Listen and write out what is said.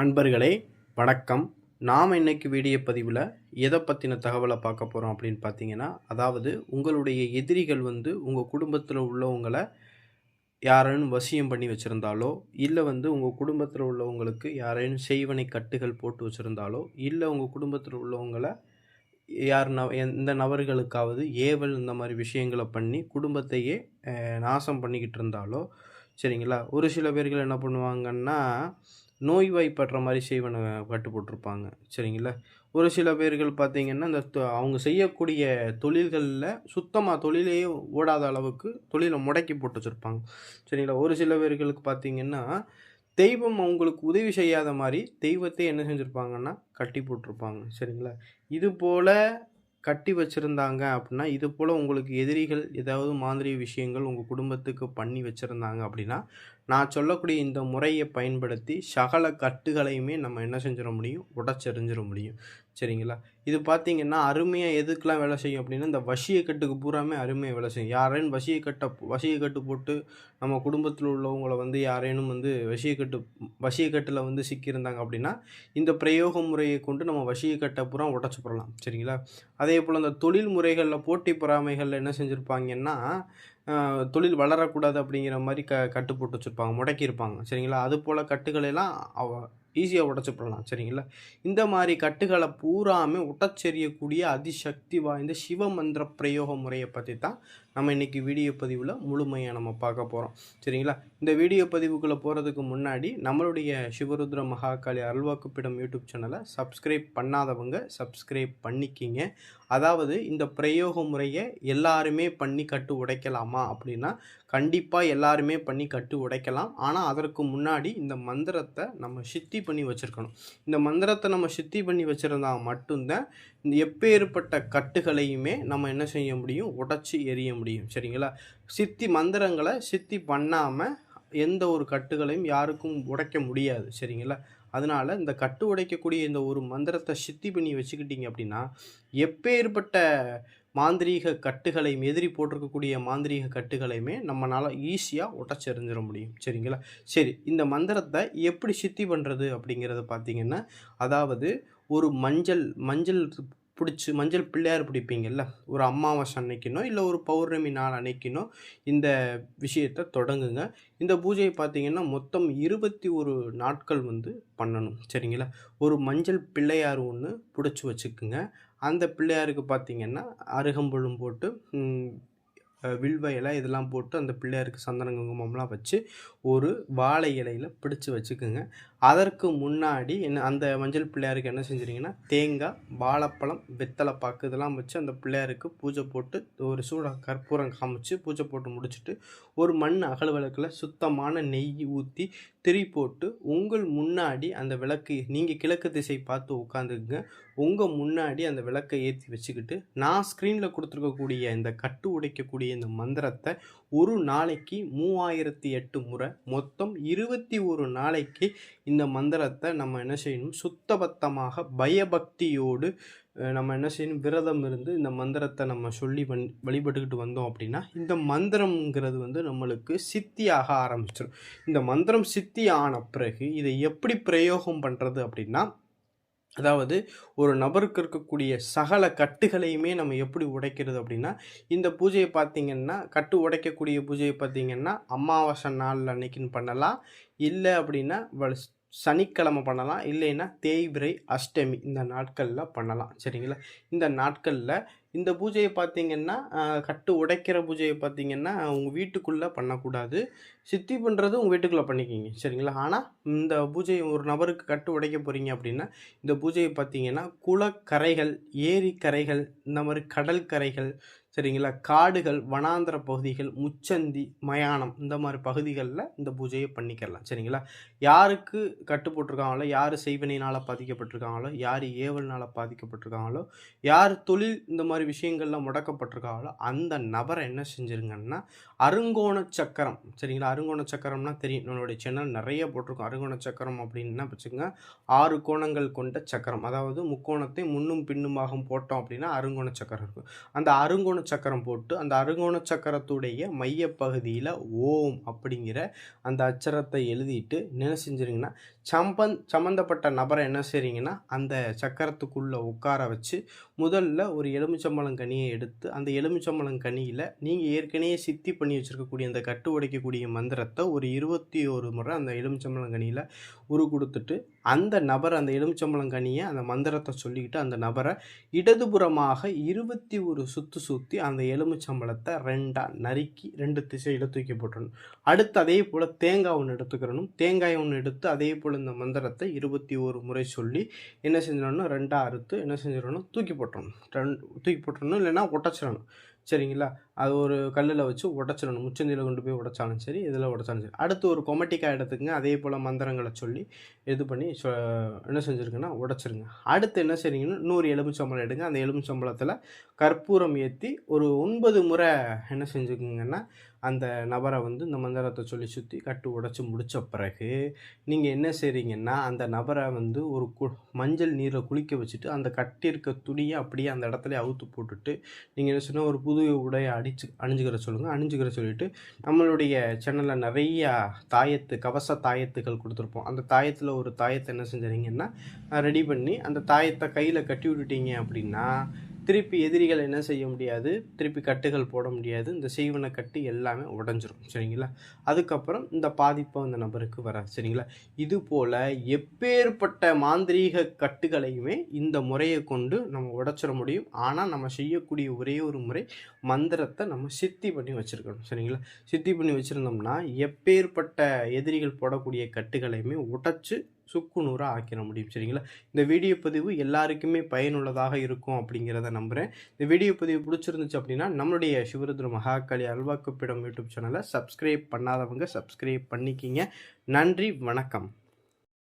அன்பர்களே வணக்கம். நாம் இன்னைக்கு வீடியோ பதிவில் எதை பற்றின தகவலை பார்க்க போகிறோம் அப்படின்னு பார்த்தீங்கன்னா, அதாவது உங்களுடைய எதிரிகள் உங்கள் குடும்பத்தில் உள்ளவங்களை யாரேனும் வசியம் பண்ணி வச்சுருந்தாலோ, இல்லை உங்கள் குடும்பத்தில் உள்ளவங்களுக்கு யாரேனும் செய்வனை கட்டுகள் போட்டு வச்சுருந்தாலோ, இல்லை உங்கள் குடும்பத்தில் உள்ளவங்களை எந்த நபர்களுக்காவது ஏவல் இந்த மாதிரி விஷயங்களை பண்ணி குடும்பத்தையே நாசம் பண்ணிக்கிட்டு இருந்தாலோ சரிங்களா. ஒரு சில பேர்கள் என்ன பண்ணுவாங்கன்னா, நோய்வாய்ப்படுற மாதிரி செய்வனை கட்டு போட்டிருப்பாங்க சரிங்களா. ஒரு சில பேர்கள் பார்த்தீங்கன்னா, இந்த அவங்க செய்யக்கூடிய தொழில்களில் சுத்தமாக தொழிலையே ஓடாத அளவுக்கு தொழிலை முடக்கி போட்டு வச்சுருப்பாங்க சரிங்களா. ஒரு சில பேர்களுக்கு பார்த்தீங்கன்னா, தெய்வம் அவங்களுக்கு உதவி செய்யாத மாதிரி தெய்வத்தை என்ன செஞ்சுருப்பாங்கன்னா கட்டி போட்டிருப்பாங்க சரிங்களா. இது போல் கட்டி வச்சுருந்தாங்க அப்படின்னா, இது போல் உங்களுக்கு எதிரிகள் ஏதாவது மாந்திரீக விஷயங்கள் உங்கள் குடும்பத்துக்கு பண்ணி வச்சுருந்தாங்க அப்படின்னா, நான் சொல்லக்கூடிய இந்த முறையை பயன்படுத்தி சகல கட்டுகளையுமே நம்ம என்ன செஞ்சிட முடியும், உடைச்செறிஞ்சிட முடியும் சரிங்களா. இது பார்த்தீங்கன்னா அருமையாக எதுக்கெலாம் வேலை செய்யும் அப்படின்னா, இந்த வசியக்கட்டுக்கு பூராமே அருமையாக வேலை செய்யும். யாரேனும் வசியக்கட்டு போட்டு நம்ம குடும்பத்தில் உள்ளவங்களை யாரேனும் வசியக்கட்டில் சிக்கியிருந்தாங்க அப்படின்னா, இந்த பிரயோக முறையை கொண்டு நம்ம வசியக்கட்டை பூரா உடச்சி போடலாம் சரிங்களா. அதே போல் இந்த தொழில் முறைகளில் போட்டி பொறாமைகளில் என்ன செஞ்சுருப்பாங்கன்னா, தொழில் வளரக்கூடாது அப்படிங்கிற மாதிரி கட்டு போட்டு வச்சுருப்பாங்க, முடக்கியிருப்பாங்க சரிங்களா. அது போல் கட்டுகளெல்லாம் ஈஸியாக உடச்சி போடலாம் சரிங்களா. இந்த மாதிரி கட்டுகளை பூராமே உடச்செறியக்கூடிய அதிசக்தி வாய்ந்த சிவமந்திர பிரயோக முறையை பற்றி தான் நம்ம இன்றைக்கி வீடியோ பதிவில் முழுமையாக நம்ம பார்க்க போகிறோம் சரிங்களா. இந்த வீடியோ பதிவுக்குள்ளே போகிறதுக்கு முன்னாடி நம்மளுடைய சிவருத்ர மகாகாளி அருள்வாக்குப்பிடம் யூடியூப் சேனலை சப்ஸ்கிரைப் பண்ணாதவங்க சப்ஸ்கிரைப் பண்ணிக்கிங்க. அதாவது இந்த பிரயோக முறையை எல்லாருமே பண்ணி கட்டு உடைக்கலாமா அப்படின்னா, கண்டிப்பாக எல்லாருமே பண்ணி கட்டு உடைக்கலாம். ஆனால் அதற்கு முன்னாடி இந்த மந்திரத்தை நம்ம சித்தி பண்ணி வச்சுருக்கணும். இந்த மந்திரத்தை நம்ம சித்தி பண்ணி வச்சுருந்தா மட்டும்தான் இந்த எப்பேற்பட்ட கட்டுகளையுமே நம்ம என்ன செய்ய முடியும், உடைச்சி எறிய முடியும் சரிங்களா. மந்திரங்களை சித்தி பண்ணாமல் எந்த ஒரு கட்டுகளையும் யாருக்கும் உடைக்க முடியாது சரிங்களா. அதனால் இந்த கட்டு உடைக்கக்கூடிய இந்த ஒரு மந்திரத்தை சித்தி பண்ணி வச்சுக்கிட்டிங்க அப்படின்னா, எப்பேற்பட்ட மாந்திரீக கட்டுகளையும் எதிரி போட்டிருக்கக்கூடிய மாந்திரீக கட்டுகளையுமே நம்மளால் ஈஸியாக உடச்செறிஞ்சிட முடியும் சரிங்களா. சரி, இந்த மந்திரத்தை எப்படி சித்தி பண்ணுறது அப்படிங்கிறத பார்த்திங்கன்னா, அதாவது ஒரு மஞ்சள் மஞ்சள் பிள்ளையார் பிடிப்பீங்கள்ல, ஒரு அமாவாசை அன்னைக்கினோ இல்லை ஒரு பௌர்ணமி நாள் அன்னைக்கினோ இந்த விஷயத்தை தொடங்குங்க. இந்த பூஜையை பார்த்திங்கன்னா மொத்தம் 21 நாட்கள் பண்ணணும் சரிங்களா. ஒரு மஞ்சள் பிள்ளையார் ஒன்று பிடிச்சி வச்சுக்குங்க. அந்த பிள்ளையாருக்கு பார்த்திங்கன்னா அருகம்புல்லும் போட்டு வில்வ இலை இதெல்லாம் போட்டு அந்த பிள்ளையாருக்கு சந்தன குங்குமம்லாம் வச்சு ஒரு வாழை இலையில் பிடிச்சி வச்சுக்குங்க. அதற்கு முன்னாடி அந்த மஞ்சள் பிள்ளையாருக்கு என்ன செஞ்சுருங்கன்னா, தேங்காய், வாழைப்பழம், வெத்தலை பாக்கு இதெல்லாம் வச்சு அந்த பிள்ளையாருக்கு பூஜை போட்டு ஒரு கற்பூரம் காமிச்சு பூஜை போட்டு முடிச்சுட்டு, ஒரு மண் அகல் விளக்கில் சுத்தமான நெய் ஊற்றி திரி போட்டு உங்கள் முன்னாடி அந்த விளக்கு, நீங்கள் கிழக்கு திசை பார்த்து உட்காந்துக்குங்க. உங்கள் முன்னாடி அந்த விளக்கை ஏற்றி வச்சுக்கிட்டு, நான் ஸ்க்ரீனில் கொடுத்துருக்கக்கூடிய இந்த கட்டு உடைக்கக்கூடிய இந்த மந்திரத்தை ஒரு நாளைக்கு 3008 முறை, மொத்தம் 21 நாளைக்கு இந்த மந்திரத்தை நம்ம என்ன செய்யணும், சுத்தபத்தமாக பயபக்தியோடு நம்ம என்ன செய்யணும், விரதம் இருந்து இந்த மந்திரத்தை நம்ம சொல்லி வழிபட்டுக்கிட்டு வந்தோம் அப்படின்னா, இந்த மந்திரம்ங்கிறது நம்மளுக்கு சித்தியாக ஆரம்பிச்சிடும். இந்த மந்திரம் சித்தி ஆன பிறகு இதை எப்படி பிரயோகம் பண்ணுறது அப்படின்னா, அதாவது ஒரு நபருக்கு இருக்கக்கூடிய சகல கட்டுகளையுமே நம்ம எப்படி உடைக்கிறது அப்படின்னா, இந்த பூஜையை பார்த்திங்கன்னா, கட்டு உடைக்கக்கூடிய பூஜையை பார்த்திங்கன்னா அமாவாசை நாள் அன்னைக்குன்னு பண்ணலாம், இல்லை அப்படின்னா சனிக்கிழமை பண்ணலாம், இல்லைன்னா தேய்பிரை, அஷ்டமி இந்த நாட்களில் பண்ணலாம் சரிங்களா. இந்த நாட்களில் இந்த பூஜையை பார்த்திங்கன்னா, கட்டு உடைக்கிற பூஜையை பார்த்திங்கன்னா உங்கள் வீட்டுக்குள்ளே பண்ணக்கூடாது. சித்தி பண்ணுறது உங்கள் வீட்டுக்குள்ளே பண்ணிக்கிங்க சரிங்களா. ஆனால் இந்த பூஜையை ஒரு நபருக்கு கட்டு உடைக்க போகிறீங்க அப்படின்னா, இந்த பூஜையை பார்த்திங்கன்னா குளக்கரைகள், ஏரிக்கரைகள், இந்த மாதிரி கடல் கரைகள் சரிங்களா, காடுகள், வனாந்திர பகுதிகள், முச்சந்தி, மயானம் இந்த மாதிரி பகுதிகளில் இந்த பூஜையை பண்ணிக்கலாம் சரிங்களா. யாருக்கு கட்டு போட்டிருக்காங்களோ, யார் செய்வினையினால் பாதிக்கப்பட்டிருக்காங்களோ, யார் ஏவல்னால் பாதிக்கப்பட்டிருக்காங்களோ, யார் தொழில் இந்த மாதிரி விஷயங்கள்லாம் முடக்கப்பட்டிருக்காங்களோ, அந்த நபரை என்ன செஞ்சுருங்கன்னா, அருங்கோண சக்கரம் சரிங்களா. அருங்கோண சக்கரம்னா தெரியும், நம்மளுடைய சேனல் நிறைய போட்டிருக்கோம். அருங்கோண சக்கரம் அப்படின்னா வச்சுக்கோங்க, 6 கோணங்கள் கொண்ட சக்கரம், அதாவது முக்கோணத்தை முன்னும் பின்னுமாக போட்டோம் அப்படின்னா அருங்கோண சக்கரம் இருக்கும். அந்த அருங்கோண சக்கரம் போட்டு அந்த அருங்கோண சக்கரத்துடைய மையப்பகுதியில் ஓம் அப்படிங்கிற அந்த அச்சரத்தை எழுதிட்டு என்ன செஞ்சுருங்கன்னா, சம்மந்தப்பட்ட நபரை என்ன செய்றீங்கன்னா, அந்த சக்கரத்துக்குள்ள உட்கார வச்சு, முதல்ல ஒரு எலுமிச்சம்பழங்கனிய எடுத்து, அந்த எலுமிச்சம்பழங்கனியில நீங்க ஏற்கனவே சித்தி பண்ணி வச்சிருக்கக்கூடிய அந்த கட்டு உடைக்கக்கூடிய மந்திரத்த ஒரு 21 முறை அந்த எலுமிச்சம்பழங்கனியில குடுத்துட்டு, அந்த நபர் அந்த எலுமிச்சம்பழங்கனிய அந்த மந்திரத்த சொல்லிக்கிட்டு, அந்த நபர இடதுபுறமாக 21 சுத்து சுத்தி அந்த எலுமிச்சம்பழத்த 2ஆ நறுக்கி 2 திசையில தூக்கி போட்டுறணும். அடுத்து அதே போல தேங்காய் ஒண்ணு எடுத்துக்கிறணும். தேங்காய் ஒண்ணு எடுத்து அதே போல இந்த மந்திரத்த 21 முறை சொல்லி என்ன செஞ்சிடணும், 2ஆ அறுத்து என்ன செஞ்சிடணும், தூக்கி போட்டுறணும். தூக்கி போட்டுறணும், இல்லைன்னா உடைச்சிடணும். சரிங்களா? அது ஒரு கல்லுல வச்சு உடைச்சிடணும். முச்சந்தியில கொண்டு போய் உடைச்சாலும் சரி, இதில உடைச்சாலும் சரி. அடுத்து ஒரு கொமட்டிக்காய் எடுத்துக்கங்க. அதே போல மந்திரங்கள சொல்லி இது பண்ணி என்ன செஞ்சுருங்கன்னா உடைச்சிருங்க. அடுத்து என்ன செய்றீங்கன்னா, இன்னொரு எலுமிச்சம்பழம் எடுங்க. அந்த எலுமிச்சம்பழத்தில கற்பூரம் ஏத்தி ஒரு 9 முறை என்ன செஞ்சுக்குங்கன்னா, அந்த நபர வந்து இந்த மந்திரத்த சொல்லி சுத்தி கட்டு உடைச்சு முடிச்ச பிறகு, நீங்க என்ன செய்றீங்கன்னா, அந்த நபர வந்து ஒரு மஞ்சள் நீர்ல குளிக்க வச்சுட்டு, அந்த கட்டியிருக்க துணிய அப்படியே அந்த இடத்துலயே அவுத்து போட்டுட்டு, நீங்க என்ன செய்யணும், ஒரு புது உடைய அணிஞ்சுக்கிற சொல்லுங்க. அணிஞ்சுக்கிற சொல்லிட்டு, நம்மளுடைய சேனல்ல நெறையா கவச தாயத்துகள் குடுத்துருப்போம். அந்த தாயத்துல ஒரு தாயத்த என்ன செஞ்சுறீங்கன்னா, ரெடி பண்ணி, அந்த தாயத்த கையில கட்டி விட்டுட்டீங்க அப்படின்னா, திருப்பி எதிரிகள் என்ன செய்ய முடியாது, திருப்பி கட்டுகள் போட முடியாது. இந்த செய்வன கட்டு எல்லாமே உடைஞ்சிரும். சரிங்களா? அதுக்கப்புறம் இந்த பாதிப்பு அந்த நபருக்கு வராது. சரிங்களா? இதுபோல எப்பேற்பட்ட மாந்திரீக கட்டுகளையுமே இந்த முறைய கொண்டு நம்ம உடைச்சிட முடியும். ஆனா, நம்ம செய்யக்கூடிய ஒரே ஒரு முறை மந்திரத்த நம்ம சித்தி பண்ணி வச்சிருக்கணும். சரிங்களா? சித்தி பண்ணி வச்சிருந்தோம்னா, எப்பேற்பட்ட எதிரிகள் போடக்கூடிய கட்டுகளையுமே உடைச்சு சுக்கு நூறா ஆக்கிற முடியும். சரிங்களா? இந்த வீடியோ பதிவு எல்லாருக்குமே பயனுள்ளதாக இருக்கும் அப்படிங்கிறத நம்புறேன். இந்த வீடியோ பதிவு பிடிச்சிருந்துச்சு அப்படின்னா, நம்மளுடைய சிவருத்ர மகாகாளி அல்வாக்குப்பிடம் யூடியூப் சேனலை சப்ஸ்கிரைப் பண்ணாதவங்க சப்ஸ்கிரைப் பண்ணிக்கிங்க. நன்றி, வணக்கம்.